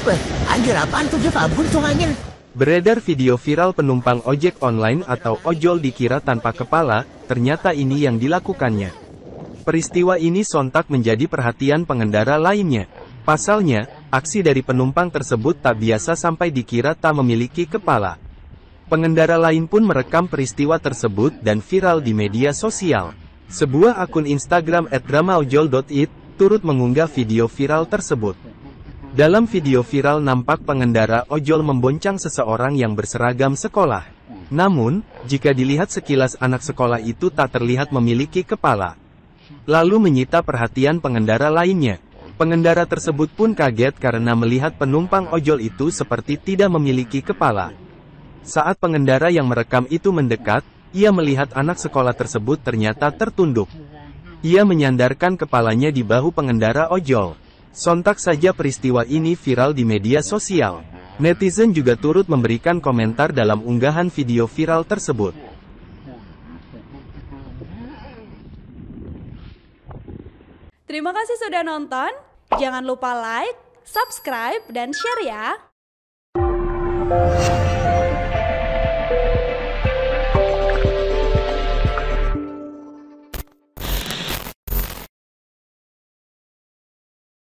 Wah, anjir apaan tuh Jeff? Buntung anjir. Beredar video viral penumpang ojek online atau ojol dikira tanpa kepala, ternyata ini yang dilakukannya. Peristiwa ini sontak menjadi perhatian pengendara lainnya. Pasalnya, aksi dari penumpang tersebut tak biasa sampai dikira tak memiliki kepala. Pengendara lain pun merekam peristiwa tersebut dan viral di media sosial. Sebuah akun Instagram @dramaojol.it turut mengunggah video viral tersebut. Dalam video viral nampak pengendara ojol memboncang seseorang yang berseragam sekolah. Namun, jika dilihat sekilas anak sekolah itu tak terlihat memiliki kepala. Lalu menyita perhatian pengendara lainnya. Pengendara tersebut pun kaget karena melihat penumpang ojol itu seperti tidak memiliki kepala. Saat pengendara yang merekam itu mendekat, ia melihat anak sekolah tersebut ternyata tertunduk. Ia menyandarkan kepalanya di bahu pengendara ojol. Sontak saja peristiwa ini viral di media sosial. Netizen juga turut memberikan komentar dalam unggahan video viral tersebut. Terima kasih sudah nonton. Jangan lupa like, subscribe, dan share ya.